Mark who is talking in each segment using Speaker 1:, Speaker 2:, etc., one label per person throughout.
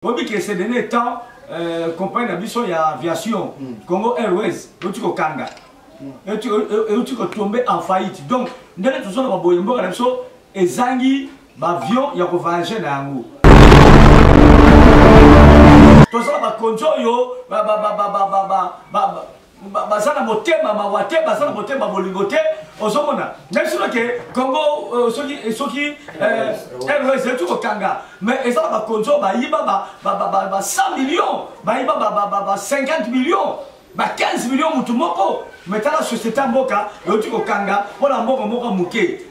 Speaker 1: Oui, que ces derniers temps, compagnie d'ambition, il y a aviation, Congo Airways, où tu kanga, et tu tombé en faillite. Donc, nous avons tous les boyembo, et zangi, avion, il y a voyager dans l'ango. Tout ça, contrôle yo, basana motema mawate basana motema bolingote ozomona même si que Congo soki Airways tout kanga mais et ça ba konzo ba yiba ba 100 millions ba yiba ba 50 millions ba 15 millions mutu moko mais ta la société mboka yo tu kanga pona mboka moko muke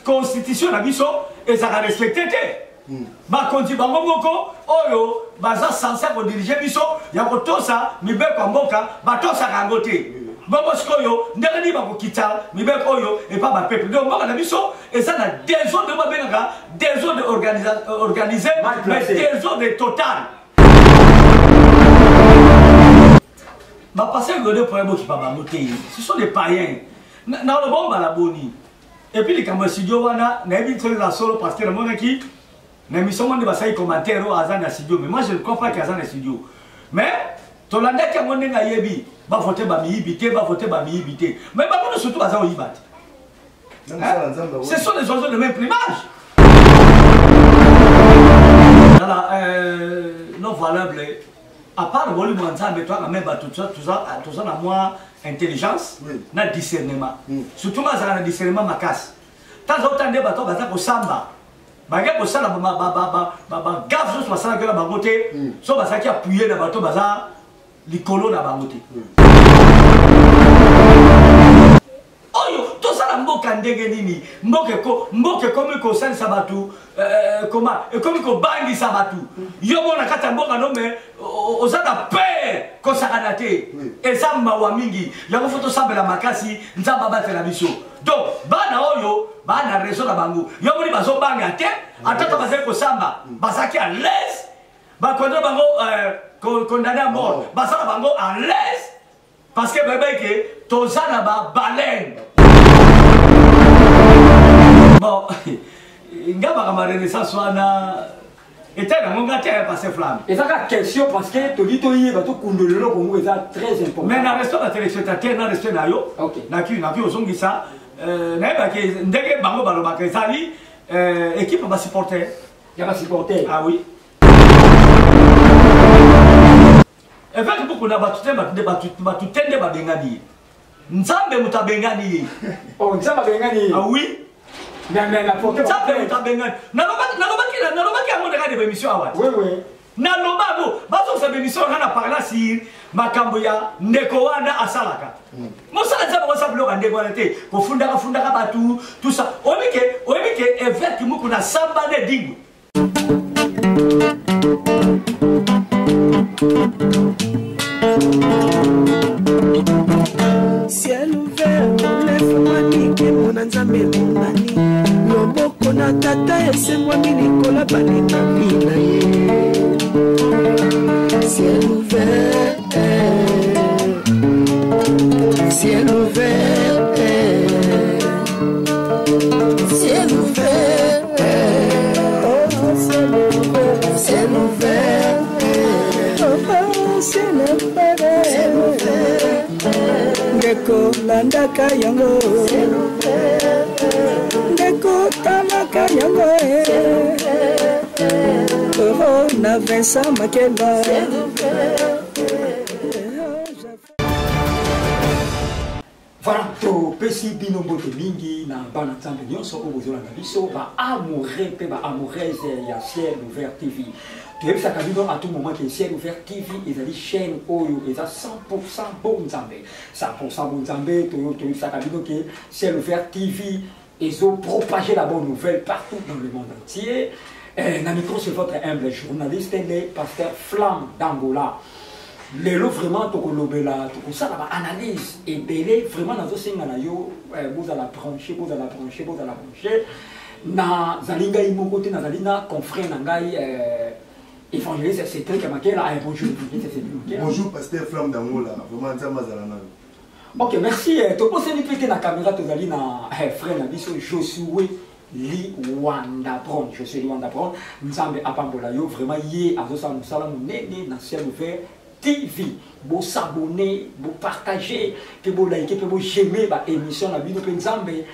Speaker 1: constitution na biso et ça respecté bakonzi bango moko oyo baza censé ko diriger biso ya kotosa mibeko mboka batosa kango te bongo sikoyo ndenge ni bakokita mibeko oyo et pas ba peuple donc mboka na biso et ça na désordre de babenga désordre organisé mais désordre total ba passer le problème qui pas monter ce sont des païens na le bon la boni et puis les camarades studio wana na éviter la solo parce que le monde qui mais nous sommes des commentaires au Azan studio, mais moi je ne crois pas qu'il y a un studio. Mais, tu l'as dit qu'il y a un yebi, va voter Bami-Ibité, va voter Bami-Ibité. Mais nous surtout Azan Ibat. Ce sont des oiseaux de même plumage. Non valable. À part le volume ensemble, toi, quand même, tout ça, a moins intelligence, na discernement. Surtout, moi, j'ai un discernement ma casse. Tant d'autres des bateaux, bateaux au samba. Baga ko sala gaffe sur basala que la bangote so basaki appuyer na bateau baza likolo na bangote oyo to sala mboka ndenge nini mboke komi ko sala sabatu comment et komi ko bangi sabatu yo mona kata mboka no mais ozana paix ko sakana te eza mawa mingi yango foto sabela makasi nzamba batela biso donc bana oyo bana raison na bango yo moni bazo banga te atata bazali ko samba bazaki à l'aise ba condamné bango condamné à mort basala bango à l'aise parce que bébé que tozana ba baleine bon ngaba kama renaissance wana était dans mon gâteau passé flamme
Speaker 2: et ça la question parce que to dit to yé ba to kundolelo Congo est très important
Speaker 1: mais na restaurant la téléspectateur na restaurant na yo na ki ozongisa na ke ndenge bango balobaka ezali équipe ba supporter
Speaker 2: ya ba supporter
Speaker 1: ah oui avec beaucoup na batutende ba bengani nzambe mutabengani
Speaker 2: oh nzambe bengani
Speaker 1: ah oui
Speaker 2: mais la porte
Speaker 1: nzambe mutabengani nalobaki yango ndeka de émission awa
Speaker 2: oui
Speaker 1: nalobango bazo sa émission na parla sur makambo ya ndeko wana asalaka mosala nzambe ko sablo ka ndeko wana te ko fundaka batu tout ça oyebike évêque muku na samba ne dingu
Speaker 3: ciel ouvert lève-moi nique mon nzambe monani loboko na tata esemwa milikola baninga mina ye ciel ouvert ciel ouvert ciel ouvert ciel ouvert ciel ouvert ndeko landaka yango ndeko talaka yango oh na Vincent Makeba
Speaker 2: voilà to pesi bino mbote mingi na bana nzambe nyonso oyo bozolanda biso ba amoureux pe ba amoureuse ya Ciel Ouvert TV toyebisaka bino à tout moment que Ciel Ouvert TV ezali chaîne oyo eza 100% bon nzambe 100% bon nzambe toyebisaka bino que Ciel Ouvert TV propager la bonne nouvelle partout dans le monde entier. Na micro c'est votre humble journaliste le pasteur Flamme d'Angola. Lelo vraiment tokolobela tokosala ba analyse et belé vraiment nazo singa na yo vous allez brancher na zalinga imoko te na zalina confrère na ngai évangéliste c'est très Makela bonjour
Speaker 4: bonjour pasteur Flamme d'Angola vraiment ça mazalana.
Speaker 2: OK merci to poseli pété na caméra to zali na frère na biso Josué Liwanda Brown. Je suis Liwanda Brown. Nzambe apambola yo vraiment yé azosa musala munene na ciel ouvert TV. Bo s'abonner, bo partager, que bo liker, que bo j'aimer ba émission na bino pe Nzambe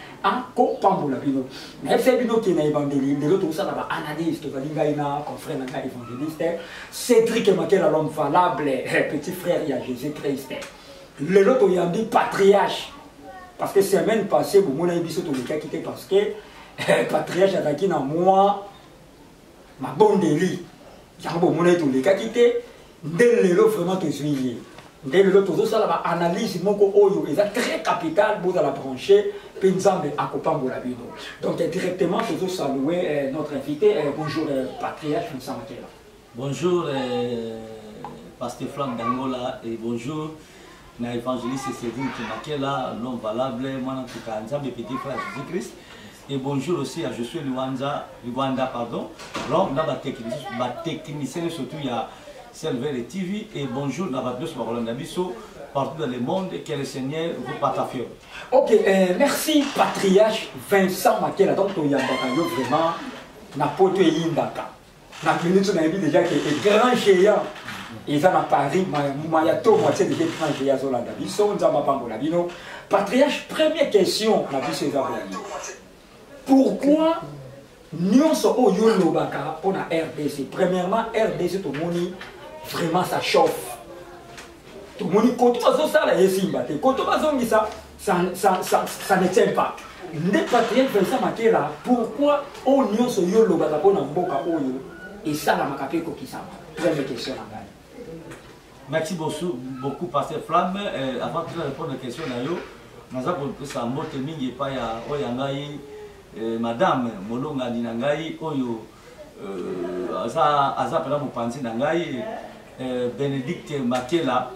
Speaker 2: ko pambola bino. Mais c'est bino qui na évangélisme, de l'autre ça ba analyse que balinga ina confrère na évangéliste, Cédric Makela l'homme valable, petit frère ya Jésus-Christ. Le l'autre yandi patriarche. Parce que semaine passée, vous m'avez dit que vous avez quitté parce que patriarche a dit dans moi, ma bonne délit. Vous m'avez dit que vous avez quitté. Dès le vraiment que je suis. Dès le tout ça, la analyse, mon co est très capital pour la brancher. Penzambe à Kopambolabino. Donc directement, je veux saluer notre invité. Bonjour, patriarche Vincent Makela.
Speaker 1: Bonjour, pasteur Flamme d'Angola et bonjour. Na évangéliste Cédric Makela, l'homme valable, moi en tout cas, Nzambe petit frère Jésus-Christ. Et bonjour aussi à je suis Luanda, pardon. L'homme n'a pas technicien, surtout il y a Selver et TV. Et bonjour, n'a pas plus Roland Bisso, partout dans le monde, et que le Seigneur vous partage.
Speaker 2: Ok, merci patriarche Vincent Makela. Donc, il y a vraiment n'importe quel indaka. La minute, on a vu déjà que est grand géant. Ils sont à Paris, il y a tout moitié de l'étranger à Zolanda. Ils sont à Pambolabino. Patriarche, première question, la vie c'est pourquoi nous sommes au Yolobaka pour la RDC? Premièrement, RDC, tout le monde, vraiment ça chauffe. Tout le monde, quand on ça, quand on ça ne tient pas. Les patriarches Vincent Makela, pourquoi on nous sommes au Yolobaka pour la Mboka Oyo et ça, la Makapeko qui s'en va? Première question, la gagne.
Speaker 1: Merci beaucoup, Pasteur Flamme. Avant de répondre à la question, nous avons un mot de pas Madame Molonga Dinangai, Oyo, Aza Pela Mupanzi Nangai, Bénédicte Makela,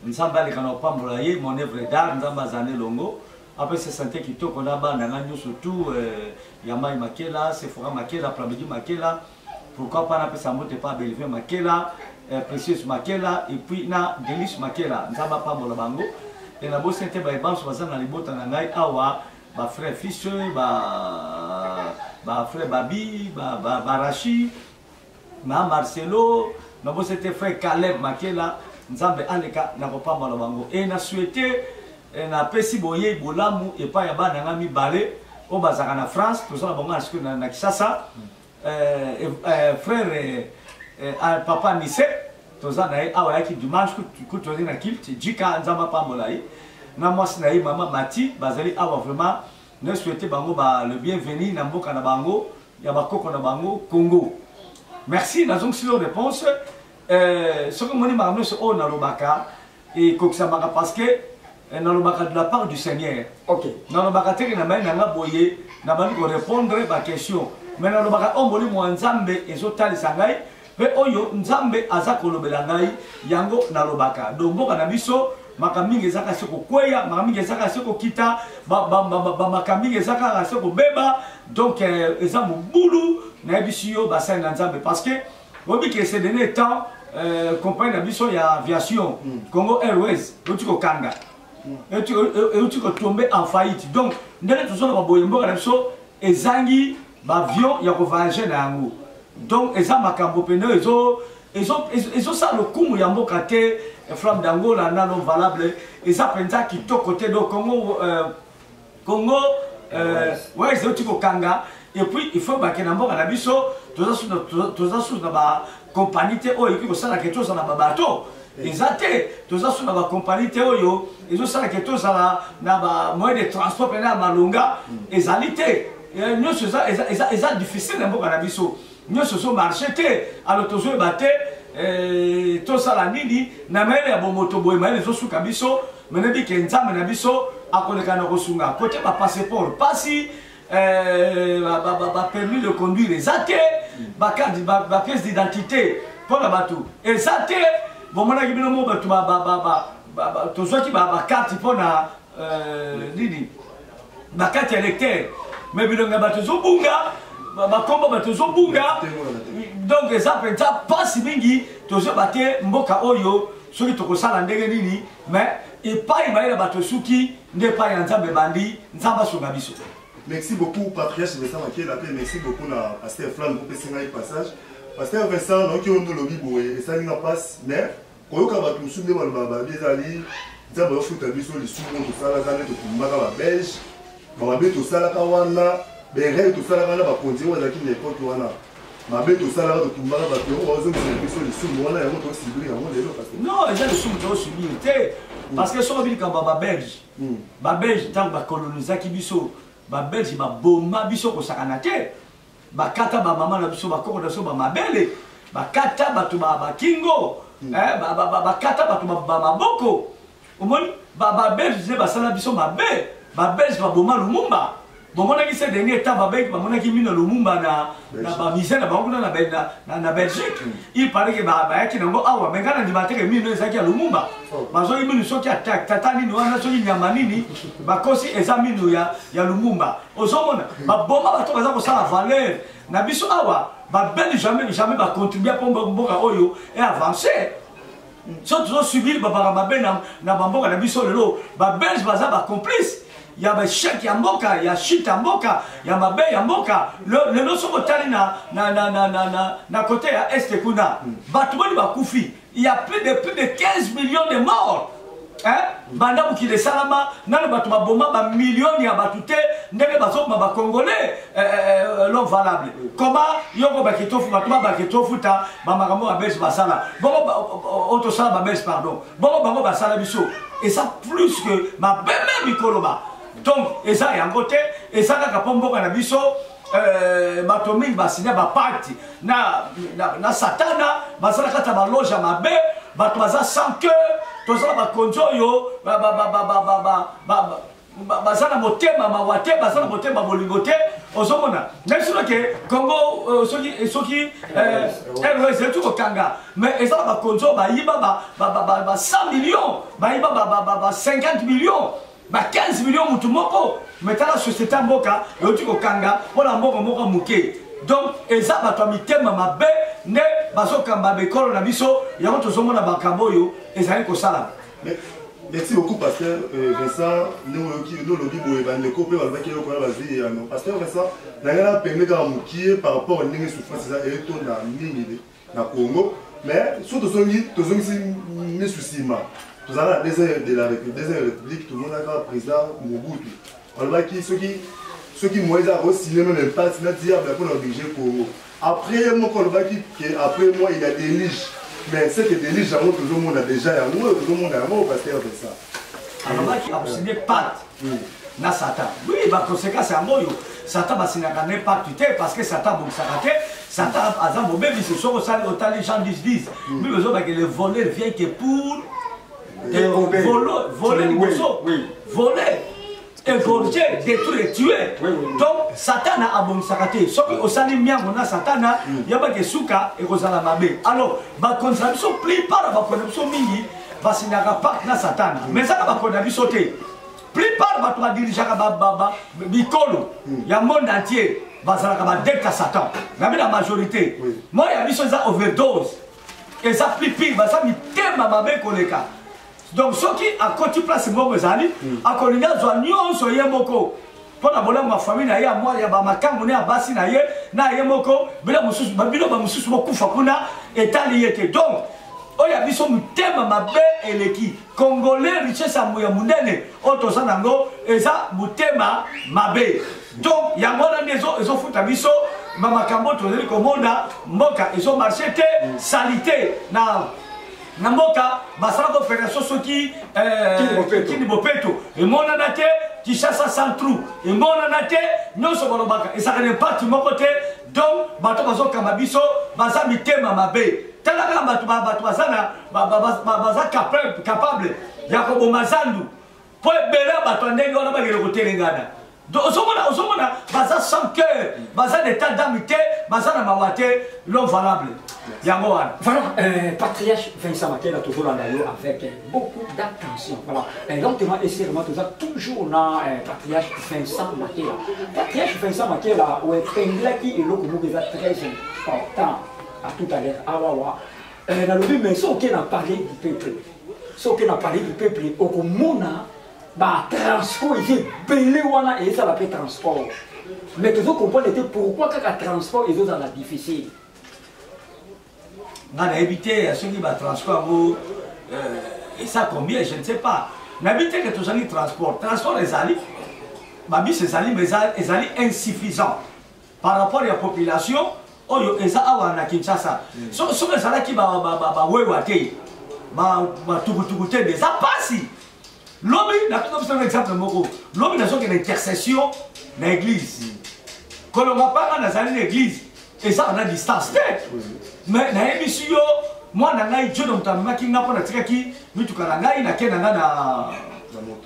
Speaker 1: nous avons parlé mon œuvre d'art, nous avons Zané Longo. Après, c'est santé qui toque, on a surtout Yamai Makela, Sephora Makela, Plamedi Makela. Pourquoi pas appeler ça mot pas Bellevue Makela, Précieuse Makela, et puis na Délice Makela. Nous avons pas mon bango. Et la bosse était par exemple sur la libota nangai awa, ba frère Ficheux, ba frère Babi, ba Rachi, ma Marcelo, la bosse était frère Caleb Makela. Nous avons aleka na pas mon bango. Et na souhaité na pesi boye bolamu et pas yaba nangami balé au bazar en France. Tout ça la bango parce que na Kisasa. Frère papa Nisse, tozana awa yaki dimanche que tu na kilt jika nzamba pambolai na mwasi na maman Mati bazali awa vraiment ne souhaiter bango le bienvenu na mboka na bango ya bakoko na bango Congo. Merci na zonk sur réponse ce que moni marano se o na lobaka et koksa maka parce que na lobaka de la part du Seigneur. OK. Na lobaka te na mai na boye na bali ko répondre ba question. Maintenant, le baka omboli mo Nzambe ezotali sangai pe oyo Nzambe azako lobela ngai yango na lobaka domboka na biso makaming ezaka seko kweya makaming ezaka seko kita makaming ezaka seko beba donc ezamo bulu na biso bassin na Nzambe parce que obi que ces derniers temps compagnie na biso ya aviation Congo Airways otiko kanga et tu tomber en faillite donc ndele tozona ba boyemboka na biso ezangi avion ya voyager na yango donc eza makambo peno ezo ça le kumu ya mboka te Flamme d'Angola na non valable eza penza kitoko te do Congo ouais c'est otiko kanga et puis il faut bakena mboka na biso toza sous na ba compagnie te oyo ki ko sala quelque chose na ba bateau ezate toza sous na ba compagnie te oyo ezo sala quelque chose na ba moyen de transport pena malonga ezalité. Nous c'est difficile un peu à la biso. Nous sommes marché alors tous les bateaux tout ça la nini na mele ya bomoto boy mele zo suka biso menebi ke nzambe na biso akoleka na kosunga côté ba passeport pasi ba permis de conduire ezate ba carte ba pièce d'identité pour la bateau ezate bon mona kibino mo bato ba to zo ki ba carte pour na nini ba carte électeur mais bilonga bato zo bunga ba komba bato zo bunga donc ça peut pas si mingi to zo baté mboka oyo soki to kosala ndenge nini mais et pas il baila bato suki nde pas ya Nzambe bandi Nzamba sunga biso.
Speaker 4: Merci beaucoup, Patriarche Vincent Makiela. Merci beaucoup à Pasteur Flamme pour passer un passage. Pasteur Vincent, donc, on a le lobby et ça n'a pas mais quand on a tout soulevé dans le babé, ali, ça va foutre un sur les sous tout ça là, ça tout maga belge, babé tout ça là kawana, beré tout ça là wana ba konzi wa zaki n'importe wana. Babé tout ça là tout maga ba to, on zo sur les sous wana ya moto civil ya moto lelo parce que
Speaker 1: non, déjà les sous moto civil parce que sur ville quand ba belge, ba belge tant ba coloniser ki biso, ba belge ba bomba biso ko sakana te. Ba kata ba mama na biso ba koko na biso ba mabele, ba kata ba to ba kingo. Ba kata bato ba maboko omoni ba belge ba sala biso mabe ba belge ba boma lumumba bomona ki se dernier temps ba belge ba mona ki mina lumumba na ba misère na bango na Belgique il paraît que ba yaki nango awa mengana ndi bateke mino ezaki ya lumumba bazo mino soki attaque tatani no na soki nyama nini ba kosi eza mino ya lumumba ozomona ba boma bato baza ko sala valeur na biso awa ba belge jamais ba contribuer pour mboka oyo et avancer surtout subir ba mabe na bamboka na biso lelo ba belge baza ba complice ya ba chèque ya mboka ya shit ya mboka ya mabe ya mboka lelo soko tali na côté ya est kuna bato boni ba kufi il y a plus de 15 millions de morts. Banda bukile salama nano bato baboma ba millions ya bato te ndenge bazoma ba congolais l'homme valable comment yoko ba kitofu bato ba kitofu ta ba makambo ba belge basala bongo auto sala ba belge pardon bongo bango basala biso et ça plus que ma belle mikoloba donc et ça yango te et ça kaka pomboka na biso bato mingi basinya ba parti na satana basala kata ba loge ya mabe bato baza sans cœur tozala bakonzi oyo baza na motema mawa te baza na motema bolingo te ozomona même soki ke Congo soki ROS etu kokanga mais ezala bakonzi oyo bayiba ba 100 millions bayiba ba 50 millions ba 15 millions mutu moko mais tala société mboka euti kokanga mpona mboka moko moke donc eza bato ya mitema mabe nde bazokamba bekolo na biso yango tozomona makambo oyo ezali kosala.
Speaker 4: Merci beaucoup Pasteur Vincent nous lobi boye bandeko pe balobaki eloko na bazwi yano Pasteur Vincent nangana pembe kaka mokie par rapport ndenge souffrance eza etonda mingi na Congo mais surtout tozongisi misusima tozala na désert de la République tout le monde a président Mobutu balobaki soki moïse a re-signé même impasse na diable pour obliger Congo après mon kolobaki après moi il a délige mais c'est que délige tout le monde a déjà tout le monde a un Pasteur de ça
Speaker 1: alobaki absigné pacte na Satan oui ba conséquence ya moyo Satan basinaka ne pacte te parce que Satan bokisaka te Satan aza mobebi ce soir osali otali Jean 10 mais besoin que le voleur vient que pour voler voler égorger, détruire, tuer. Donc, Satan a abomisaka te. Soki osali miango na Satan yaba ke suka e kozala mabe. Alors, ba conception plus par ba conception mingi basinaka pas na Satan. Mais ça ba conception te. Plus par ba to dirigeaka ba bikolo ya monde entier bazalaka ba deka Satan. Na la majorité. Moi ya biso za overdose. Et ça plus pire, ça mi tema mabe koleka. Donc, ce qui a côté place mon zali, a kolinga zwa nyonso ye moko. Pour la bonne ma famille na ye moi ya ba makambo na basi na ye moko, bila mususu babilo ba mususu bokufa kuna etali yete. Donc, oya biso mutema mabe eleki. Congolais richesse ya munene, oto sanango eza mutema mabe. Donc, yango na ezo futa biso ba makambo tozeli komonda mboka ezo marché te salité na mboka basala opération soki kini bopeto emonana te Kinshasa centrou emonana te nyonso balobaka ezaka na parti moko te donc bato bazokamba biso baza mitema mabe talaka bato baza capable ya koboma zandu po ebele bato ndenge wana bakele kotelengana osomona baza sans cœur baza d'état d'âme te baza na mawa te l'homme valable.
Speaker 2: Voilà, Patriarche Vincent Makiela toujours avec beaucoup d'attention. Voilà, lentement et sérieusement, toujours dans Patriarche Vincent Makiela. Patriarche Vincent Makiela, où est qui est très important à tout à l'heure. Dans le but, mais ce qu'on a parlé du peuple, ce qu'on a parlé du peuple, au Mona, transport ils belé wana et ça va faire transport mais tu comprendre pourquoi quand transport ils ont la difficile
Speaker 1: on a évité ceux qui va transport et ça combien je ne sais pas n'habiter que tous les transport les alliés babi ces alliés mais les alliés insuffisants par rapport à la population oyo eza awa na Kinshasa so les alliés qui ba wewate ba tukutukute des ça passe l'homme n'a pas un exemple moko l'homme n'a pas intercession dans l'église quand on va pas dans l'église et ça on a distance mais na émission moi na ngai Dieu donc tamaki na pona tikaki mituka na ngai na kena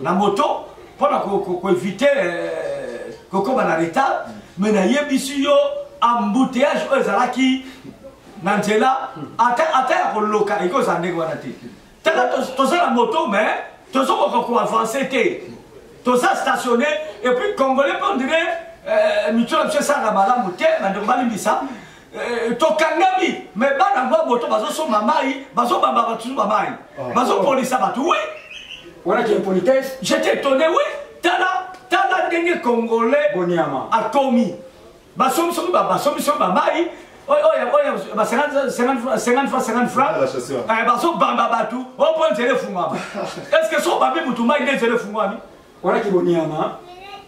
Speaker 1: na moto pona ko éviter ko na retard mais na émission embouteillage ezalaki na nzela ata ko loka iko za ndeko wana te tala to za la moto mais to zo ko avancer te to za stationné et puis congolais on dirait mutuel monsieur ça bala moté na ndo bali bisa to kangami mais bana ngwa moto bazo so mamai bazo bamba batu mamai bazo polisa batu oui
Speaker 2: voilà qui est politesse
Speaker 1: j'étais étonné oui tala ndenge congolais
Speaker 2: boniama
Speaker 1: atomi baso mamai oya 50 francs bazo bamba batu au point de fungama est-ce que so babi mutumai ndezele fungami
Speaker 2: voilà qui boniama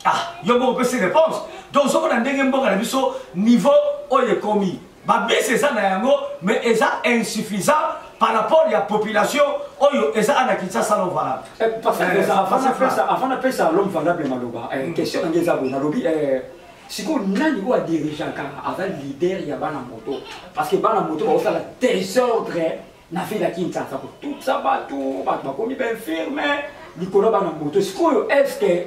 Speaker 1: ah yo bon que c'est réponse donc so na ndenge mboka na biso niveau oye komi babi c'est ça na yango mais eza insuffisant par rapport à la population oyo eza ana Kinshasa non valable
Speaker 2: parce que ça avant d'appeler ça l'homme valable maloba question ngeza bona lobi siko nani ko dirigeant car avec leader ya bana moto parce que bana moto ba osala désordre na ville ya Kinshasa ko tout ça bato ba komi ben firme likolo bana moto siko est-ce que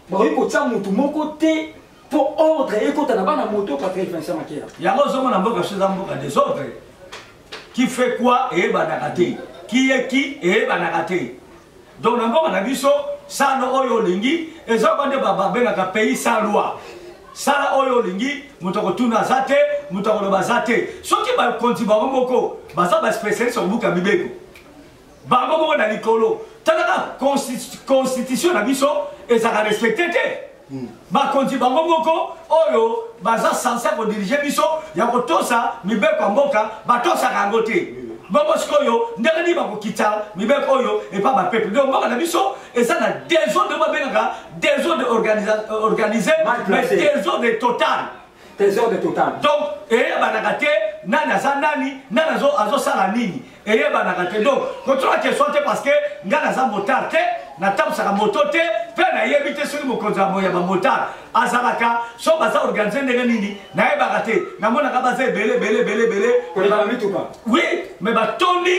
Speaker 2: ba ko tsa mutu moko te pour ordre et quand on a bana moto pas très Vincent Makela
Speaker 1: yango zomo na mboka chez mboka désordre qui fait quoi et banakate qui est qui et banakate donc na mboka na biso ça no oyo lingi eza bande baba benga pays sans loi sala oyo lingi mutako tuna zate mutako lo bazate soki ba konti ba moko baza ba spécialiste sur buka bibeko ba moko na likolo tala constitution na biso ezaka respecté te ba konti ba moko oyo baza censé ko diriger biso ya ko tosa mibeko mboka ba tosa kango te Babo sikoyo ndenge ni bako kita mibeko oyo et pas ma peuple donc mboka na biso et ça na désordre de benga désordre organisé mais désordre total donc et banakate nana za nani nana zo azo sala nini et banakate donc quand tu as question parce que ngana za motard te na tamsaka moto te pe na yebite soki mokonzi ya moya ba motard azalaka so baza organiser ndenge nini na yebaka te namonaka baza ebele
Speaker 2: koleka mituka
Speaker 1: oui mais batondi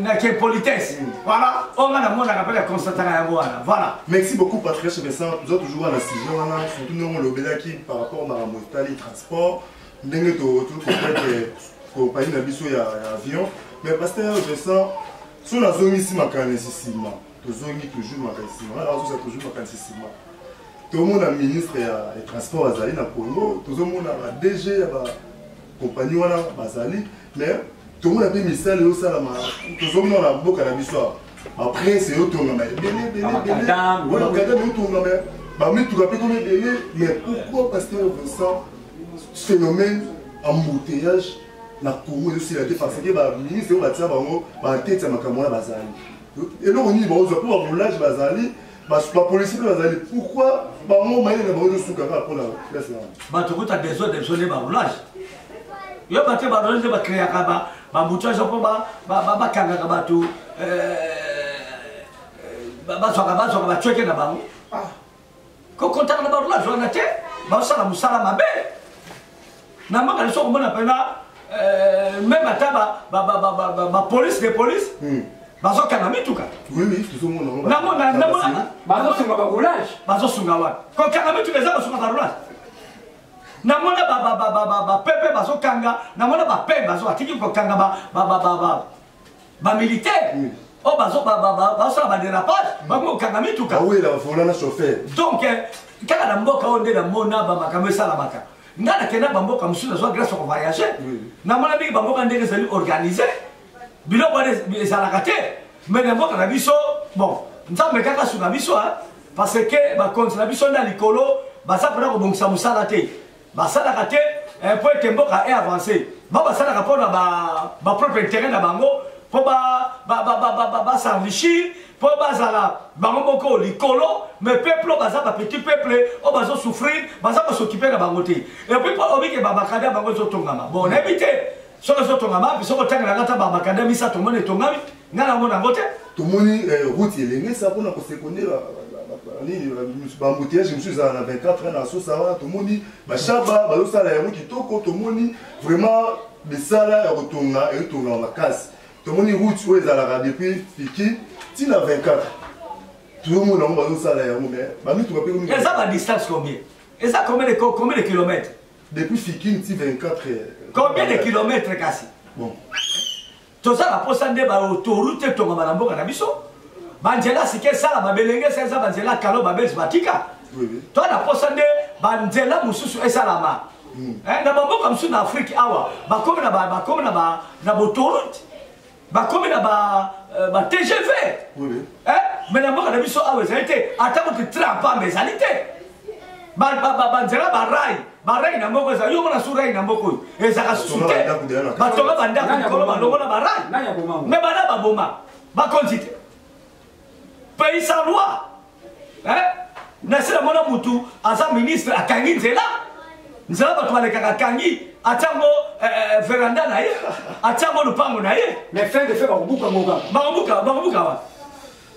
Speaker 1: na quelle politesse voilà on a namonaka pe constataka yango wana voilà.
Speaker 4: Merci beaucoup Patrick Vincent nous avons toujours un sujet wana surtout nous le belaki par rapport à motali transport ndenge to peut-être compagnie na biso ya avion mais pasteur Vincent sur la zone ici makanissima to zone toujours makanissima là on toujours makanissima tout le monde a ministre et transport azali na Congo tout le monde a DG ba compagnie wana bazali mais tout le monde a bien misali au salama tout le monde a boka na biso après c'est autre mais belé voilà madame autre mais ba mi tout rappelé comme belé mais pourquoi pasteur Vincent phénomène embouteillage na Congo aussi la parce que ba ministre ba tia bango ba tête ya makambo na bazali et là on y va on pour roulage bazali ba policier bazali pourquoi bango maïna na bango suka pour la place là
Speaker 1: ba to kota des autres des ba roulage yo ba te ba roulage ba créer ba mutuage ko ba kanga ka bato ba soka ba cheke na bango ko konta na ba roulage on te ba sala musala mabe na maka so ko mona pena même à police des polices bazo kana mituka
Speaker 4: oui tout le monde
Speaker 1: na
Speaker 2: bazo sunga ba roulage
Speaker 1: bazo sunga wa ko kana mituka za sunga ba roulage na mona ba pepe bazo kanga na mona ba pepe bazo atiki ko kanga ba militaire o bazo ba dérapage ba mo kanga mituka
Speaker 4: oui la vola na chauffeur
Speaker 1: donc kaka na mboka onde na mona ba makamwe sala maka ngana kena bamboka mususu zo grâce au voyager na mona bi bamboka ndenge zali organiser biloko ezalaka te mais na mboka na biso bon nzambe kaka sunga biso parce que bakonzi na biso na likolo baza mpona kobongisa mosala te basalaka te po ete mboka e avancé basalaka mpona bapropre intérêt na bango mpo basenrichir mpo bazala bango moko likolo mais peuple baza bapetit peuple oyo bazosouffrir baza kosokipe na bango te epuis mpo obike bamakanda ya bango ezotongama bon nayebi te soki ezotongama mpe soki otangelanga ta bamakanda misato moni etongami ngai namona yango te
Speaker 4: tomoni route elenge sa mpona kosekonde bambouteillage mosusu ezala na 24 ans na sosa wana tomoni bashaba bazosala yango kitoko tomoni vraiment misala ya kotonga ezotonga makasi tomoni route oyo ezalaka depuis fiki ntina 24 tozomona yango bazosala yango mais bamituka mpe
Speaker 1: eza badistance combien eza combien de kilomètres
Speaker 4: depuis fiki nti 24
Speaker 1: combien de kilomètres kasi
Speaker 4: bon
Speaker 1: tozala mposa nde baautorité etongama na mboka na biso banzela sike esala babelenge eza banzela kalo babelisi batika to na mposa nde banzela mosusu esalama na bamboka mosusu na afrique awa bakomi na baautorité bakomi na batgv me na mboka na biso awa ezali te ata moto trampambe ezali te banzela barai na mboko ezali yo mona su rai na mboko oyo ezalaka susu te batonga bandako likolo balongola barai me bana baboma bakonzi te pays sans loi nasi na mona mutu aza ministre akangi nzela bato balekaka akangi atiango veranda na ye atiango lupango na ye
Speaker 2: mais fin de fait
Speaker 1: bakobuka wa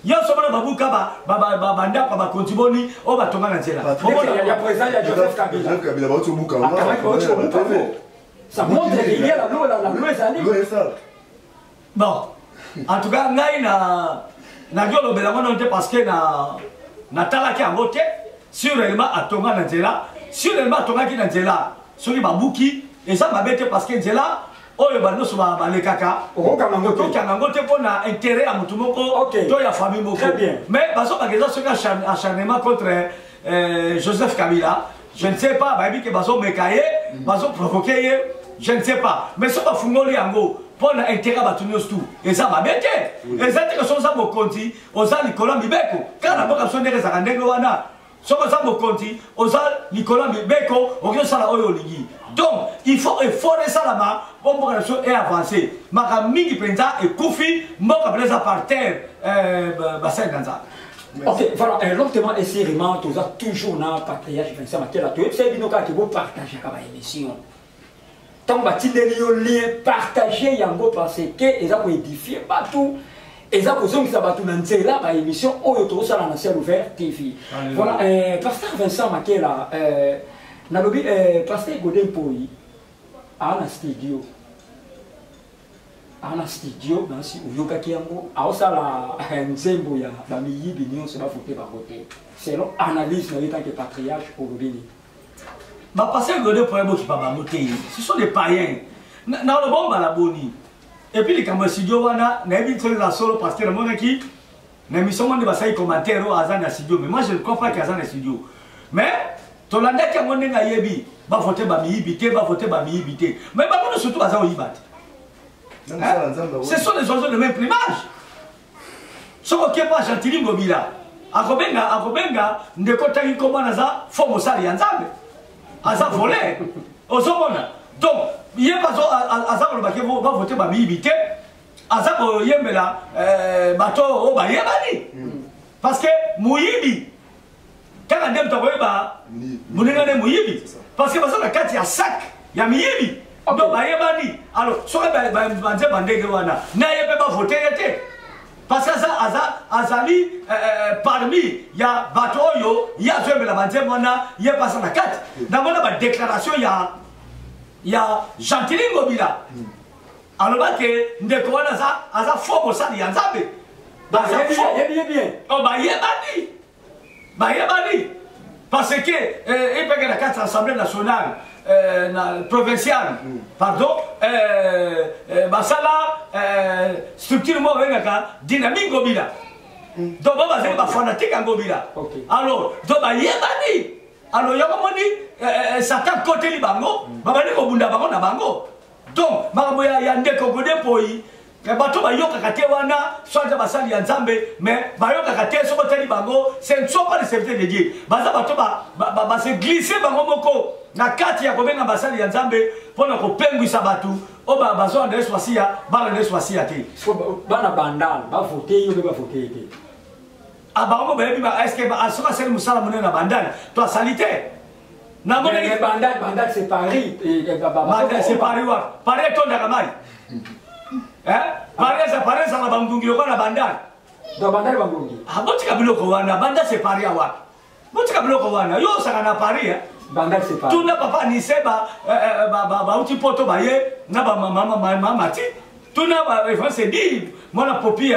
Speaker 1: nyonso mona babuka bandako bakonzi boni oyo batonga na nzela
Speaker 2: ya président ya Joseph Kabila
Speaker 4: bauti obuka
Speaker 2: ça montre qu'il y a la loi ezali
Speaker 1: bon en tout cas ngai nagi olobela ngo te parce que natalaki yango te sûrement atonga na nzela sûrement atongaki na nzela soki babuki eza mabe te parce que nzela oyo banyonso balekaka okokanga yango te mpo na intérêt ya motu moko to ya famille moko mais bazobaka eza soki acharnement contre Joseph Kabila je ne sais pas bayebi ke bazomeka ye bazoprovoke ye je ne sais pas mais soki bafungoli yango mpo na intérêt ya bato nyonso tu eza mabe te eza te ke soki oza mokonzi oza likolo ya mibeko kaka na mboka biso ndenge ezalaka ndenge wana soki oza mokonzi oza likolo ya mibeko okoki osala oyo olingi donc il faut effort esalama mpo mboka na biso eavance makambo mingi mpenza ekufi mboka mpenza eza par terre basali na nzambe
Speaker 2: ok voilà longtemps esirima toza toujours na patriarche Vincent Makela toyebisa bino kaka ke bopartageaka baémission ntango batindeli yo lien partage yango parce que eza koédifie bato eza kozongisa bato na nzela baémission oyo tozosala na ciel ouvert tv voilà pasteur Vincent Makela nalobi pasteur Godin Mpoi ana studio nasi oyokaki yango aosala nzembo ya bamiyibi nyonso bafote bango te selon analyse na ye tanke patriarche olobi nini
Speaker 1: bapasteur Godin Mpoi bokipa bango te ce sont des païens na oloba mbala boni epuis likambo ya studio wana nayebi nsoli na solo parce que namonaki na émission monde basali commentaire oyo aza na studio mais moi je ne crois pas qu'aza na studio mais tolandaki yango ndenge ayebi bavote bamiyibi te mais bango surtout baza oyiba te ce sont des oiseaux de même plumage soki okie mpo Gentilly Ngobila akobenga ndeko tangi nkombo wana aza fo mosali ya nzambe aza volé ozomona donc ye aza kolobaki bavote bamiyibi te aza koyembela bato oyo bayebani parce que moyibi kaka nde moto akoyeba moninga nde moyibi parce que baza na kati ya sac ya miyibi donc bayebani alors soki banze bandenge wana naye mpe bavote ye te parce que azali parmi ya bato oyo ye azoyembela banzembo wana ye pasa na kati namona badéclaration ya Gentilly Ngobila alobaki ndeko wana aza fo mosali ya nzambe bayebani parce que epeke na kati ya assemblée nationale provinciale pardon basala structure moko bengaka dynamique Ngobila donc bo bazali bafanatike ya Ngobila alors donc bayebani alors yango moni satan koteli bango babandi kobunda bango na bango donc makambo ya ndeko Godin Mpoi bato bayokaka te wana soit basali ya nzambe mais bayokaka te soko teli bango ce ne sont pas les serviteurs de Dieu baza bato se glisser bango moko na kati ya kobenga basali ya nzambe mpona kopengwisa bato o bazwa nde swasiya bana nde swasiya te
Speaker 2: bana bandal bavote yo mpe bavote te
Speaker 1: bango bayebi est-ce que soki asali mosala monene na bandal to asali te
Speaker 2: bandal c'est Paris
Speaker 1: c'est Paris wa Paris etondaka mai Paris ezala bangungi lokola na bandal
Speaker 2: donc bandal bangungi
Speaker 1: botika biloko wana bandal c'est Paris awa botika biloko wana yo osaka na Paris
Speaker 2: bandal c'est Paris
Speaker 1: tuna papa nise bauti poto baye na bamama ti tuna c'est dit mwana popi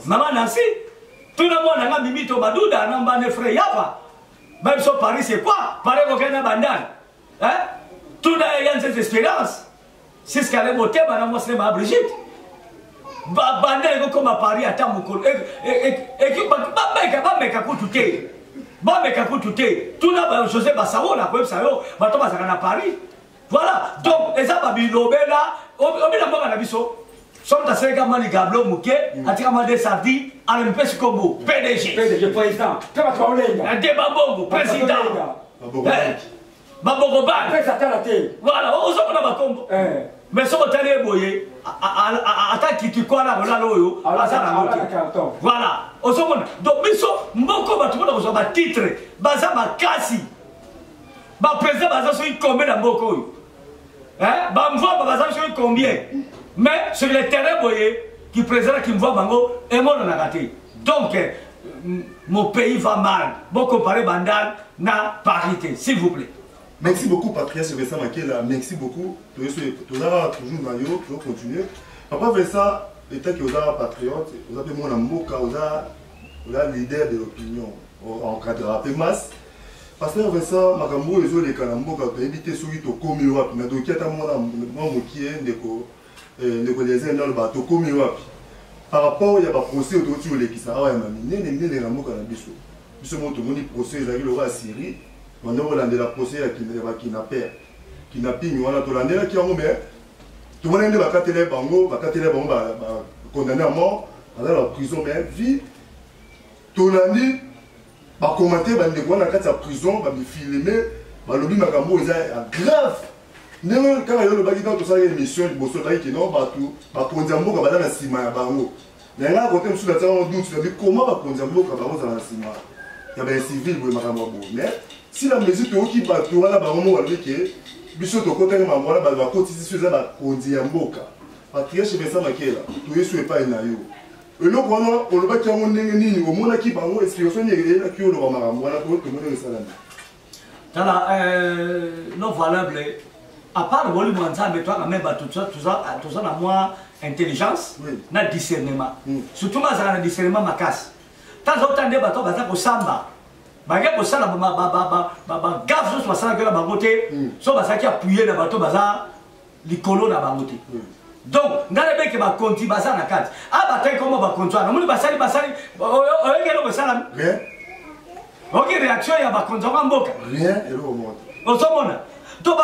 Speaker 1: mama Nancy tuna mwana nga mimito baduda na mbane frère yapa même sur Paris c'est quoi Paris kokena bandal tuna yanze espérance c'est ce qu'elle moté bana moi c'est ma Brigitte bandal ko ma Paris ata mukolo et bameka kututé bameka kututé tuna José Basaola ko sayo bato basaka na Paris voilà donc eza babilobela obila mboka na biso Somme ta seka mani gablo muke atika mande sardi ala mpesi kombo PDG
Speaker 2: président kama twaolenga
Speaker 1: débat bongo président baboko ba
Speaker 2: pesa tala te
Speaker 1: voilà ozokona bakombo mais soko tale boye ata kitikwana bolalo oyo azana moke voilà ozokona donc biso mboko batu bona kozwa ba titre baza makasi ba président baza so ikombe na mboko oyo ba mvwa baza so combien mais sur le terrain boye qui présente qui me voit bango et mon na raté donc mon pays va mal bon comparé bandal na parité s'il vous plaît.
Speaker 4: Merci beaucoup Patrice Vincent Makela, merci beaucoup tu as toujours maillot tu vas continuer papa Vincent étant que vous êtes patriote vous avez mon mboka vous êtes leader de l'opinion encadré peu masse Pasteur Vincent makambo ezo le kanamboka to éviter soki to komi wapi na doki ata mona mokie ndeko les dans le bateau comme par rapport il y a pas procès autour de l'équisa ah ouais mais la moka na biso biso moto moni procès ezali le roi Syrie on a landé la procès à kidnapping wana to landé la ki yango mais to mona ndé bakatele bango condamné à mort dans la prison mais vie to landi ba commenter ba ndeko na kati ya prison ba filmer ba lobi makambo eza grave. Quand il y a le bagage dans une émission, il y a des gens qui ont la cima. Il y a des gens qui ont dit comment il y a la cima. Il y a des civils qui ont dit mais si la mesure est qui bat tout, là, il y a des gens qui ont dit que Patrice Vincent Makela, tu es sur pas une ayo. Et là, on le bat qui a un nini, au monde qui va explication qui est le ramaram. Voilà pour tout le monde est
Speaker 1: salami. Non valable. À part le volume ensemble, toi, quand même, tout ça, na moins intelligence, na discernement. Surtout, moi, ça a un discernement ma casse. Tant d'autres des bateaux, bateaux au samba. Baga au samba, gaffe sur ça que la bangoté, soit ça qui a appuyé le bateau, bazar, les colons à bangoté. Donc, dans les mecs qui va continuer bazar na carte. Ah, bataille comment va continuer? Non, basali, regardez le salam. Rien. Ok, réaction, il y a pas continuer en boca.
Speaker 4: Rien, et le remonte.
Speaker 1: Au sommet. Donc,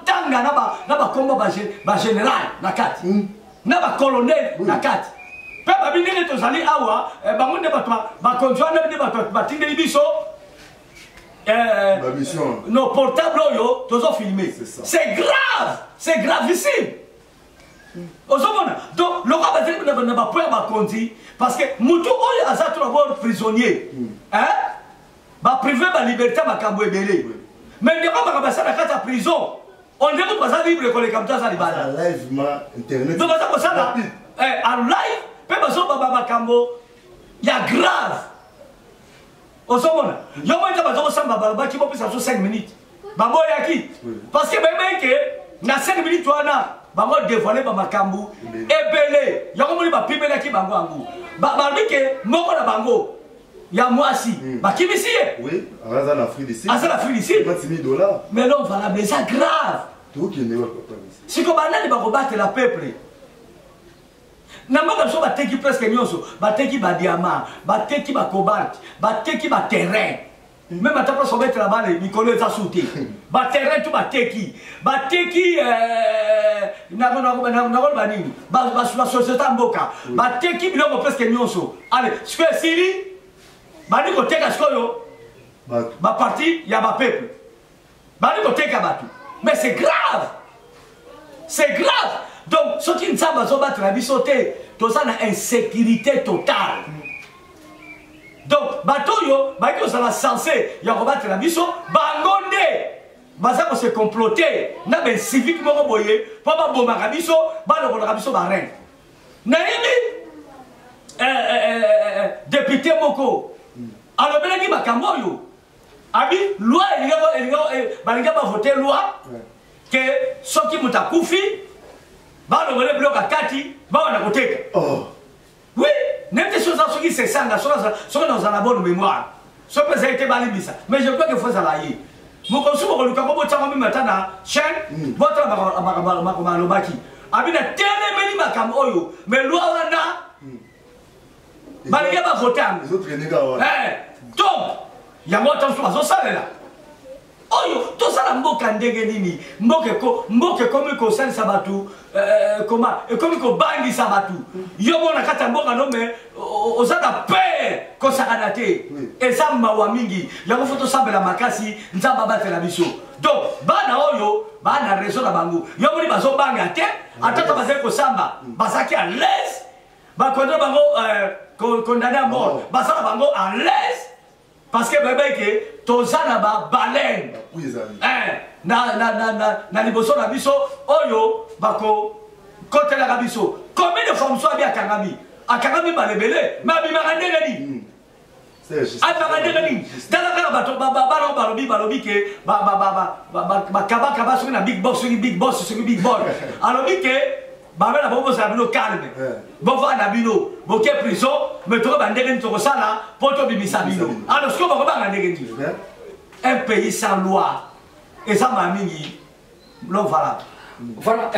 Speaker 1: tanga na ba combo ba général na kati na ba colonel na kati pe ba bindele to zali awa bango ne ba konjoa ne ba tindeli biso
Speaker 4: la mission
Speaker 1: no portable yo tozo filmer c'est grave c'est gravissime osomona donc le roi ba ne ba point ba konzi parce que mutu oyo azato na prisonnier ba privé ba liberté ba kambo ebele. Mais il n'y a pas de ça dans la prison. On dit que ça libre comme ça, ça libre.
Speaker 4: Live, internet.
Speaker 1: Donc, ça là. En live, il y a grave. Au sommet, il y a un qui peut 5 minutes. Parce que même que 5 minutes, on a dévoilé Makambo. Et belé, il y a un peu de qui bango. Bango. Il y a moi aussi. Qui me sied?
Speaker 4: Oui, à l'Afrique d'ici.
Speaker 1: À l'Afrique d'ici.
Speaker 4: $10,000.
Speaker 1: Mais non, voilà, mais c'est grave.
Speaker 4: Tout qui est néo.
Speaker 1: Si on va combattre le peuple, Namaka so bateki presque nyonso, bateki ba diamant, bateki ba cobalt, bateki ba terrain. Même à ta place on mettre là-bas les Nicolas ça sauté. Ba terrain tout bateki. Bateki nakoloba nini basociété ya mboka bateki biloko presque nyonso ale sikoyo esili bandi koteka sikoyo baparti ya bapeuple bandi koteka bato mais c'est grave, c'est grave. Donc soki nzambe azobatela biso te toza na insécurité totale. Donc bato oyo bayaki kozala censé ya kobatela biso bango nde baza kose comploter na bacivique moko boye mpo babomaka biso balokolaka biso bareine. Nayebi député moko alobelaki makambo oyo abi loi balinga bavote loi ke soki moto akufi balongole biloko akati bawana koteka. Oui, n'importe chose soki c'est ça, soki dans la bonne mémoire. Ce que ça a été balibisa. Mais je crois qu'il faut ça là. Mon consomme au Lucas, mon temps même maintenant na chaîne, votre makomaki. Abina télé meni makam oyo, mais loi wana. Balinga ba voter.
Speaker 4: Les autres nègres ouais.
Speaker 1: Donc, il y a moi tant so ça là. Oyo, tout ça la mboka ndenge nini, mboke comme ko sen sabatu, comme ko bangi sabatu. Yo mona kata mboka no me ozaka paix ko sakanate. Ezamba wa mingi, yango foto sambela makasi, nzamba batela biso. Donc, bana oyo, bana raison na bango. Yo moni bazo banga te, atata bazali ko samba, bazaki à l'aise. Ba condamné bango condamné à mort, bazala bango à l'aise. Parce que bébé que tozana ba baleine na liboso na biso oyo bako kotela ka biso combien de femmes so bien akangami balebele ma bimaka ndenge ni abimaka ndenge ni tala kaka bato balobi ke bakabaka soki na big boss soki big boss alobi ke babela bongo za bino calme bova na bino boke prison mais to ba ndenge ntoko sala poto bimisa bino alors ce que ba ba ndenge ni un pays sans loi et ça m'a mingi non voilà
Speaker 2: voilà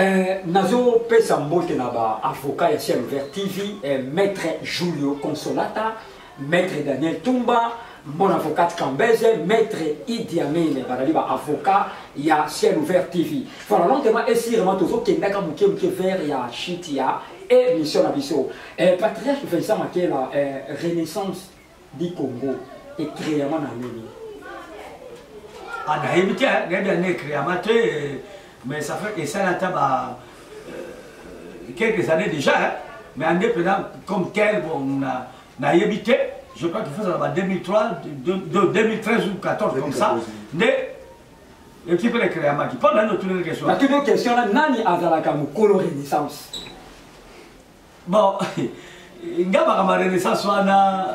Speaker 2: nazo pesa mbote na ba avocat ya Ciel Ouvert TV maître Julio Consolata, maître Daniel Tumba, mon avocat Kambeze, maître Idi Amin, ba avocat ya Ciel Ouvert TV. Voilà lentement et sûrement toujours qui ndaka muke vers ya Chitia et mission na biso. Patriarche Vincent Makela Renaissance du Congo et créama na nini.
Speaker 1: Ah nayebi te nayebi créama te mais ça fait que ça n'a quelques années déjà hein? Mais indépendant comme tel bon nayebi te. Je crois qu'il faut ça en 2003, 2013 ou 2014 comme ça. Mais l'équipe de Créama qui pendant notre tour de question.
Speaker 2: La toute question là, nani azalaka mukolo Renaissance.
Speaker 1: Bon, ngaba ma Renaissance wana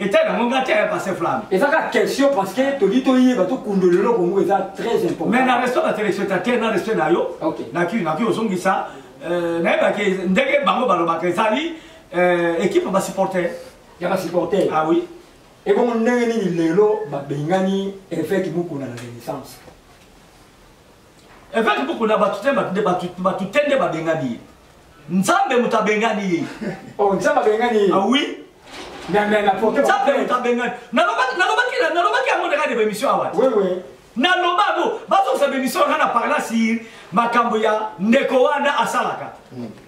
Speaker 1: était dans mon gâteau passé flamme.
Speaker 2: Et ça la question parce que to dit to yi ba to kundolelo Congo est très important.
Speaker 1: Mais na resto na téléspectateur na resto na yo.
Speaker 2: OK.
Speaker 1: Na ki ozongi ça na ba ke ndenge bango baloba ke sali équipe ba supporter.
Speaker 2: Il y a supporter.
Speaker 1: Ah oui.
Speaker 2: Et bon, on a une lelo, bengani, effet qui moukou na la Renaissance.
Speaker 1: Effet qui moukou na batutende bengani. Nzambe muta bengani.
Speaker 2: Oh, nzambe bengani.
Speaker 1: Ah oui.
Speaker 2: Mais la porte.
Speaker 1: Nzambe muta bengani. Nalobaki à mon regard de émission à
Speaker 2: oui, oui.
Speaker 1: Nalobabo, bazo sa émission on a parlé sur makambo ya ndeko wana asalaka.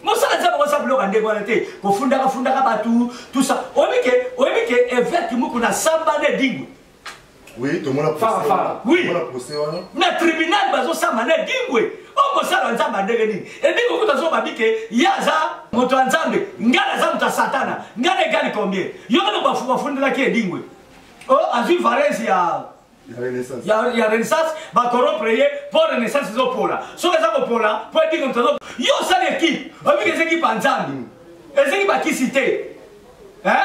Speaker 1: Mosala nzambe ko sablo ka ndeko wana te, ko fundaka batu, tout ça. Oybike effet qui muku na samba ne dingu.
Speaker 4: Oui, tout le monde a posé.
Speaker 1: Oui. Na tribunal bazo samba ne dingwe. O mosala nzambe ndenge nini? Et dingo ko tazo babike yaza moto nzambe, ngala za muta satana, ngala gali combien? Yo no bafuka fundela ki dingwe. Oh, azu Valence ya
Speaker 4: Renaissance.
Speaker 1: Il y a Renaissance, va corrompre pour Renaissance zo pola. So que ça ko pola, pour dire comme ça. Yo ça l'équipe, on dit que c'est équipe ensemble. Et c'est équipe qui cité. Hein?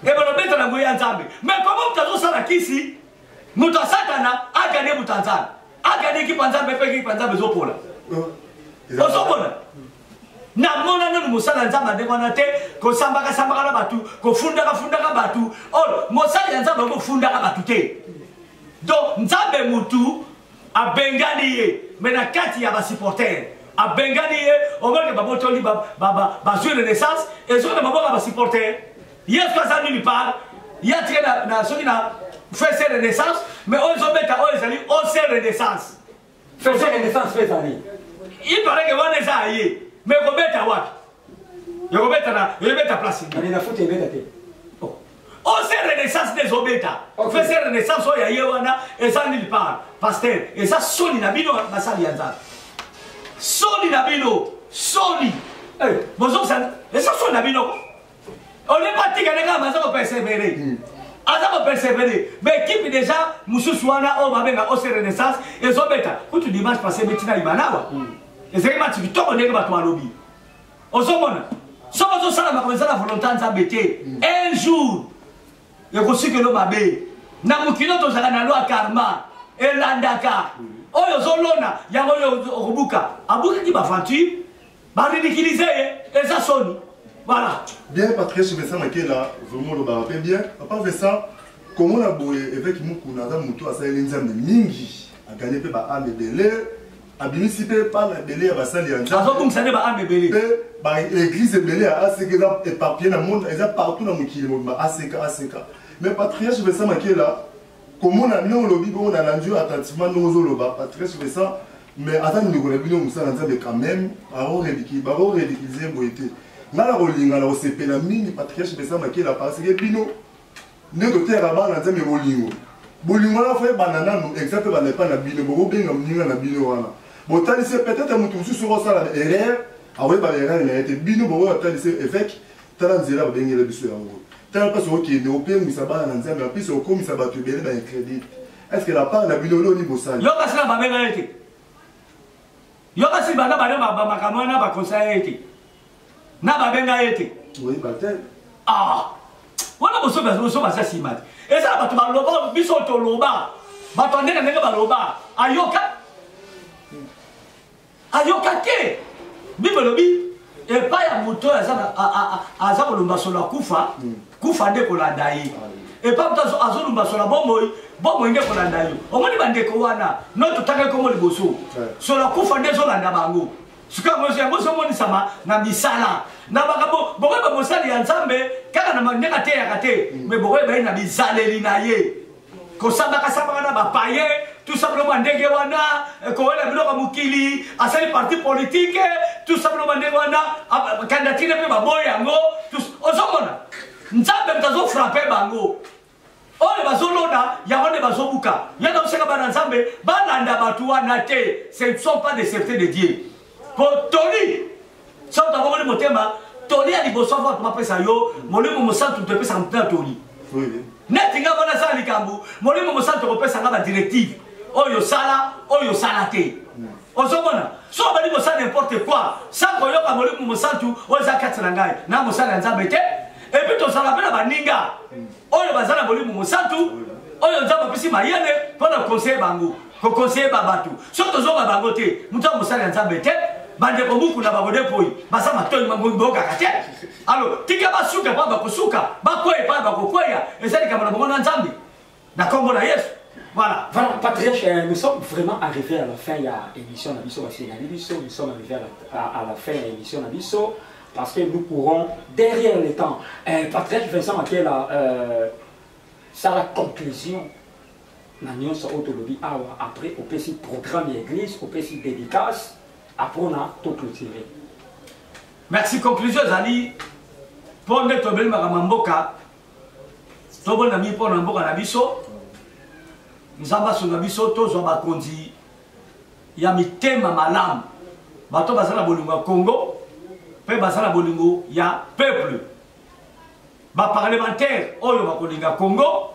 Speaker 1: Et ben on met dans goya ensemble. Mais comment tu as ça la kisi? Muta satana a gagné mutanzana. A gagné équipe ensemble fait équipe ensemble zo pola. O zo pola. Na mona no musala nzamba de kona te ko sambaka na batu, ko fundaka batu. Oh, musala nzamba ko fundaka batu te. Donc, Nzambe Moutou a bengani ye, mais na kati ya ba supporter. A bengani ye, on voit que babo toli ba jouer Renaissance et sur le babo ba supporter. Hier quoi ça nulle part. Il y a très na soki na fait cette Renaissance, mais on zo beta on sali on sait Renaissance.
Speaker 2: Fait cette Renaissance fait ça.
Speaker 1: Il paraît que on est ça aye mais kobeta wapi yobeta na yobeta place
Speaker 2: mais na foot ebeta te
Speaker 1: on c'est renaissance des obeta fait c'est renaissance o ya yewana et ça nulle part pasteur et ça soni na bino basali yanza soni na bino soni bozo ça et ça soni na bino on n'est pas tigana kama ça persévérer Azako persévérer mais équipe déjà mususu wana o babenga o c'est renaissance et obeta kutu dimanche passé betina ibanawa et c'est match vitoko ndenge bato alobi ozomona so bazo sala makomeza na volonté nzambe te un jour ekosikelo mabe na mukino tozala na loi karma elandaka oyo zolona yango yo okubuka abuka ki bafantu ba ridiculiser et ça sonne voilà
Speaker 4: bien Patrice je vais ça marquer là vraiment le barapé bien papa fait ça comment la boye avec mukuna za muto asa elinzambe mingi a gagner pe ba ame belé a bénéficier par la belé ya basali ya nzambe
Speaker 1: azo kumsane ba ame belé
Speaker 4: ba l'église belé a aseke là éparpillé dans le monde et ça partout dans mukili ba aseka mais Patrice je vais ça marquer là comment on a non lobby on a rendu attentivement nos loba Patrice je vais ça mais attends nous connaît bien ça nzambe quand même a ridiculiser boité nala rolinga la osepela mingi Patrice je vais ça marquer là parce que bino ne doter là-bas na nzambe bolingo bolingo la fait banana nous exact ba pas na bino bo benga mninga na bino wana botali c'est peut-être mutu sur ça la erreur awe ba erreur na été bino bo tali c'est effet tala nzela ba bengela biso yango tala pas so ki ne openg misaba na nzambe puis so comme ça ba tu bele ba crédit est-ce que la part na bino lo ni bosali
Speaker 1: yo kasina ba benga été yo kasi bana ba makamana ba conseiller été na ba benga été
Speaker 4: oui ba tel
Speaker 1: wana boso basa simati eza bato baloba biso toloba bato ndenge ndenge baloba ayoka te bibelobi epa ya moto aza kolomba solo kufa nde kolanda ye epa moto azolomba solo bomoi nde kolanda yo omoni bandeko wana no totanga komo liboso solo kufa nde ezolanda bango sikoyo yango ezomonisama na misala na bakabo bokoyeba mosali ya nzambe kaka na ndenge ateyaka te me bokoyeba ye na bizaleli na ye kosambakasambaka na bapaye tout simplement ndenge wana kowela biloko mokili asali parti politique tout simplement ndenge wana kandidatire mpe baboyi yango ozomona nzambe moto azofrape bango oyo bazolona yango nde bazobuka yana oseka bana nzambe balanda bato wana te ce ne sont pas des serviteurs de Dieu po toli soki tabongoli motema toli ya liboso ava tumapesa yo molimo mosantu topesaka motema toli neti nga wana sala likambo molimo mosantu kopesanga badirective oyo sala oyo sala te ozomona so bali kosala n'importe quoi sans koyoka molimo mosantu oyo eza kati na ngai na mosala ya nzambe te epuis tozala mpe na baninga oyo baza na molimo mosantu oyo nzambe apesi mayele mpo na conseiller bango kokonseye babato soki tozoka bango te moto ya mosala ya nzambe te bandeko buku na babode poi basa matoi bokaka te alo tika basuka mpo bakosuka bakweya mpo bakokweya eza likambo na bongo na nzambe na kombo na yesu. Voilà.
Speaker 2: Voilà, Patrice, nous sommes vraiment arrivés à la fin de l'émission Nabiso. Nous sommes arrivés à la fin de l'émission Nabiso parce que nous pourrons, derrière le temps, Patrice, Vincent Maquet, ça la conclusion. Nous sommes autolobby après au PC programme d'église, au PC dédicace, après on a tout clôturé.
Speaker 1: Merci, conclusion, Zali. Pour nous, Tobel Maramamboka, Tobel Nami pour Namboka Nabiso. Nzamba sur Nabiso, tous on va conduire. Il y a mis thème malam. Bato basala bolingo Congo, pe basala bolingo ya peuple. Ba parlementaire, oyo bakolinga Congo,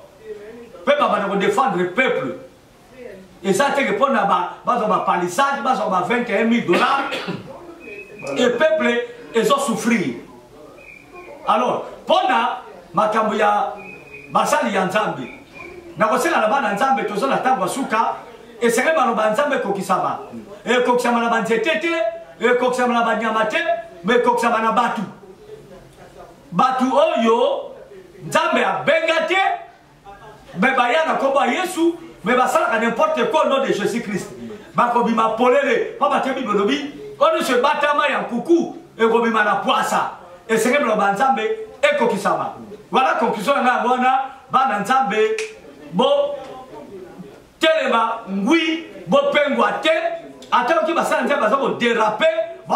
Speaker 1: pe ba défendre le peuple. Et ça c'est que pour na ba palissade, ba 21 000 $. Et le peuple ils ont souffert. Alors, pour na makambo ya basali ya Nzambe. Na kosela na bana Nzambe tozo na tango suka et c'est vraiment na Nzambe kokisama. Et kokisama na banzetete, et kokisama na banyamate, mais kokisama na batu. Batu oyo Nzambe a bengate, mais baya na komba Yesu, mais basala n'importe quoi au nom de Jésus-Christ. Bakobima polele, papa tebi bolobi, on se batama ya kuku et kobima na poisa. Et c'est vraiment na Nzambe et kokisama. Voilà conclusion na wana bana Nzambe bo telema ngui bo pengwa te atako ki basala Nzambe bazo déraper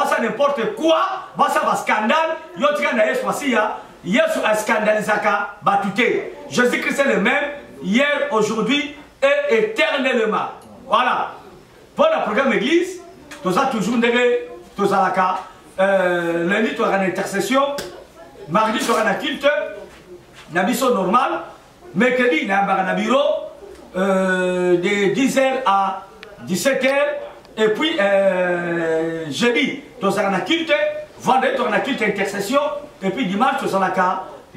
Speaker 1: ça n'importe quoi, ça va scandale, yo tika na Yesu asiya, Yesu a scandalisaka batute. Jésus-Christ est le même hier, aujourd'hui et éternellement. Voilà. Pour le programme église, tu as toujours ndenge tozalaka lundi tu auras une intercession, mardi tu auras un culte, na biso normal, mercredi na na bureau de 10h à 17h et puis jeudi tu auras un culte, vendredi tu auras un culte intercession et puis dimanche tu auras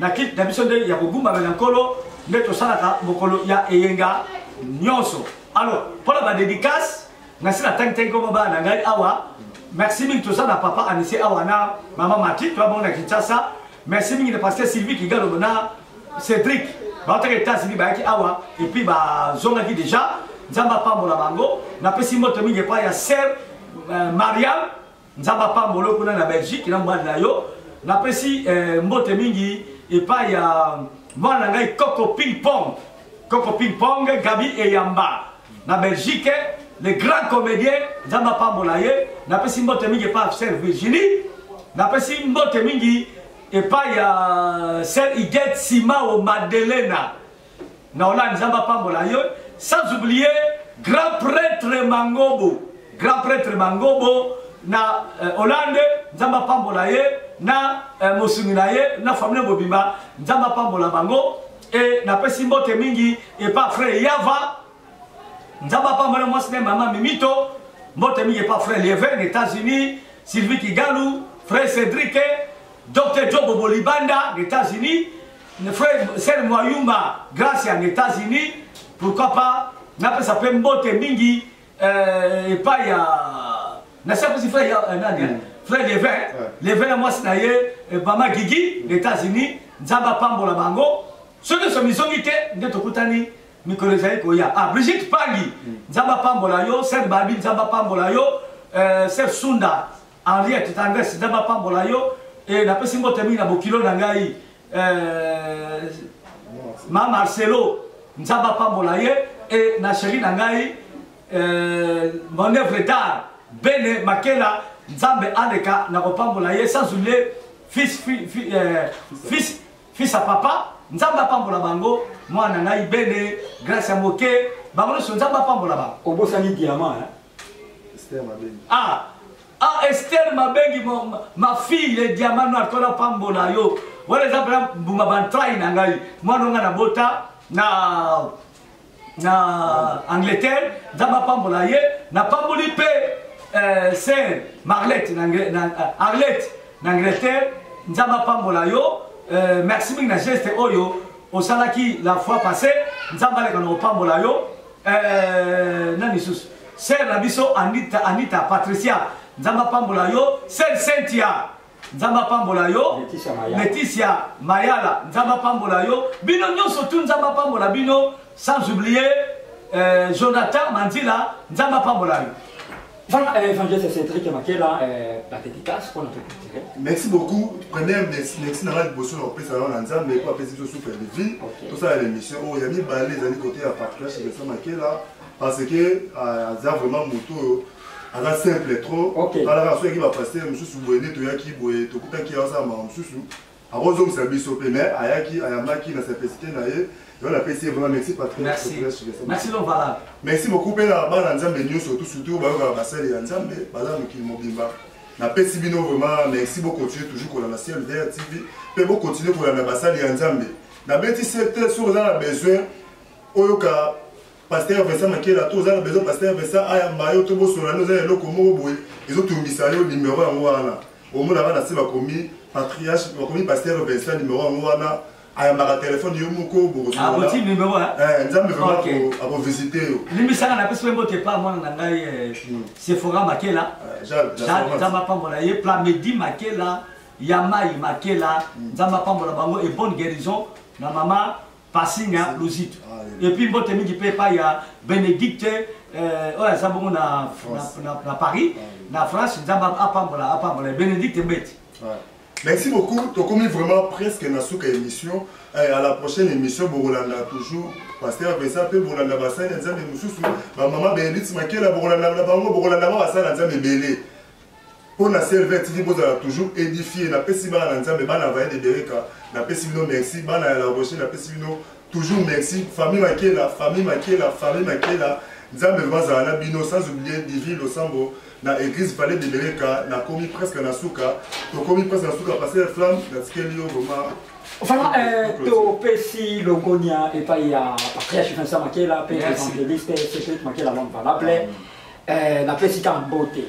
Speaker 1: un culte na biso de ya kugumba menankolo nde tu auras bokolo ya eyenga nyonso. Alors pour la dédicace nasi na tantengo baba na ngai awa. Merci mille tout ça na papa Anissé awana maman Mati toi bon na Kinshasa. Merci mille de pasteur Sylvie qui galo na Cédric ba ta États-Unis ba ki awa et puis ba zonga ki déjà nzamba pambola bango na pesi moto mingi pa ya sœur Mariam nzamba pambola kuna na Belgique na mwana na yo na pesi mbote mingi et pa ya mwana ngai Coco Ping Pong Gabi et Yamba na Belgique. Le grand comédien Nzamba Pambolaye, n'a pas si mbote mingi pas sœur Virginie, n'a pas si mbote mingi et pas ya sœur Iget Sima ou Madelena. Na Hollande Nzamba Pambolaye, sans oublier grand prêtre Mangobo na Hollande Nzamba Pambolaye na Mosunginaye na famille Bobimba Nzamba Pambola bango et n'a pas si mbote mingi et pas frère Yava. Nzamba Pambola moi c'est maman Mimito, mbote mingi pas frère Lévin aux États-Unis, Sylvie Kigalou, frère Cédric, Dr Job Bolibanda aux États-Unis, frère Sel Moyuma, grâce aux États-Unis, pourquoi pas, n'a pas ça peut mbote mingi et pas ya n'a pas si frère frère Lévin moi c'est maman Gigi aux États-Unis, Nzamba Pambola bango, ceux qui sont misongité de tokutani. Brigitte Pagi, Nzamba Pambola yo, Sir Babi, Nzamba Pambola yo, Sir Sunda, Henriette Tendresse, Nzamba Pambola yo, et la personne qui termine à Bokilo Nangai, Ma Marcelo, Nzamba Pambola ye, et na chérie Nangai, mon œuvre d'art, Bene Makela, Nzambe Aneka, Pambola ye, sans oublier fils à papa. Nzamba Pambola bango, moi nanaï bene, grâce à Moké, bango sur Nzamba Pambola bango.
Speaker 2: Obosani diamant, hein?
Speaker 4: Esther Mabengi.
Speaker 1: Esther Mabengi, ma fille, le diamant noir, qu'on a Pambola yo. Voilà, exemple, bouma bantrai nangai, moi non na bota, na Angleterre, Nzamba Pambola ye, na Pamboli pe, c'est Marlette, Arlette, Angleterre, Nzamba Pambola yo. Merci beaucoup na geste oyo au salaki la fois passée nzamba le kono pambola yo nani sus sœur na biso Anita Patricia nzamba pambola yo sœur Cynthia nzamba pambola yo Laetitia Mayala nzamba pambola yo bino nyonso tu nzamba pambola bino sans oublier Jonathan Mandila nzamba pambola yo.
Speaker 2: Voilà, évangéliste Cédric Makela, la dédicace pour notre culture.
Speaker 4: Merci beaucoup. Première, merci d'avoir le bosseur au plus alors l'ensemble, mais pas plaisir de souffrir de vie. Tout ça à l'émission. Oh, il y a mis balai les années côté à partage chez Vincent Makela parce que ça vraiment moto à la simple trop. À la raison qui va passer, monsieur Souboné, tu as qui boit, tu coupes qui a ça, monsieur. À Rosom Sabiso Pémé, Ayaki, Ayamaki, la simplicité naïe. On a apprécié vraiment, merci Patrick.
Speaker 1: Merci. Merci donc voilà.
Speaker 4: Merci beaucoup pour la bande ensemble de surtout la basselle et ensemble, madame qui m'obimba. Na pesi bino vraiment, merci beaucoup continuer toujours pour la ciel vert TV. Peut beaucoup continuer pour la basselle et ensemble. Na beti secteur sur la besoin oyoka pasteur Vincent Makela tous a besoin pasteur Vincent aya mayo to bo sur la nous a loko mo boy. Ils ont tout misayo numéro en wana. Au moins là na se va commis patriarche, commis pasteur Vincent numéro en wana. Ah, ma téléphone yomoko bo
Speaker 1: ah petit numéro hein
Speaker 4: nzambe vraiment pour visiter
Speaker 1: l'émission on a pas mbote pas moi ngai Sephora Makela nzamba pambola ye plat midi Makela Yamai Makela nzamba pambola bango et bonne guérison na maman Passinga Luzito et puis mbote mingi pe pa ya Bénédicte oya zabongo na Paris na France nzamba pambola Bénédicte Mbeti.
Speaker 4: Merci beaucoup. Tu as commis vraiment presque dans cette émission. À la prochaine émission, Borolanda toujours. Pasteur Vincent, Borolanda Bassan, Nzambe Moussou, Maman Bénédicte Makela, Borolanda Bassan, Nzambe Belé. pour la CLV TV vous avez toujours édifié na pesi ba na nzambe ba na vaye de bereka na pesi bino merci ba na la rocher na pesi bino toujours merci famille makela nzambe vraiment na bino sans oublier Divine Losambo na église Vallée de Bereka na komi presque na suka to komi presque na suka passer la flamme na skeli yo vraiment.
Speaker 2: Voilà, to pesi logonia et pas il y a patriarche Vincent Makela, père évangéliste, c'est Makela l'homme valable. Na pesi Kambote.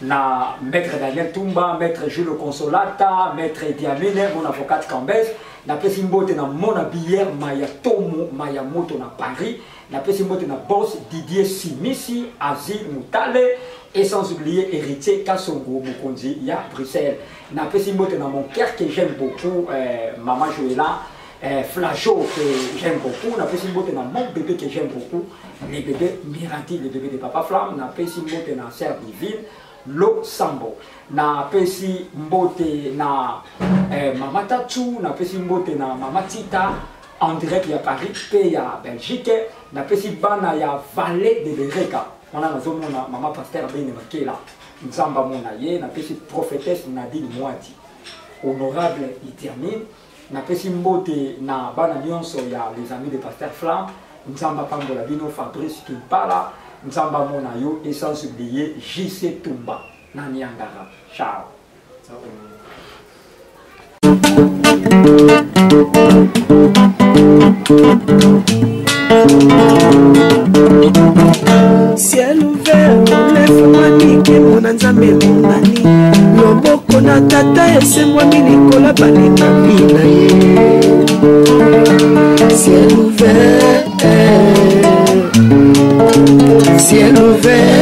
Speaker 2: Na maître Daniel Tumba, maître Jules Consolata, maître Diamine, mon avocat Cambès, na pesi mbote na mona bière Maya Tomo, Maya Moto na Paris, na pesi mbote na boss Didier Simisi, Azil Moutale, et sans oublier héritier Kassongo Mukonzi, ya Bruxelles. Na pesi mbote na mon cœur que j'aime beaucoup, Maman Joëla, Flageau que j'aime beaucoup, na pesi mbote na mon bébé que j'aime beaucoup, les bébés Mirati, les bébés de Papa Flamme, na pesi mbote na Sœur Divine, Lo Sambo, na pesi mbote na Mama Tatou, na pesi mbote na Mama Tita, en direct ya Paris, pe ya Belgique, na pesi bana ya Vallée de Bereka, on a na Mama Pasteur Bene Makela, Nzamba mona ye, na pesi prophétesse Nadine Moati, honorable Itiamine, na pesi mbote na bana nyonso ya les amis de Pasteur Flamme, Nzamba Pambola Bino Fabrice Kimpala, Nzamba mona yo et sans oublier JC Tumba na Niangara. Ciao.
Speaker 3: Ciel ouvert, lève-moi nique mon nzambe monani. Loboko na tata ese moi milikola balinga mina ye. Ciel ouvert, ciel ouvert.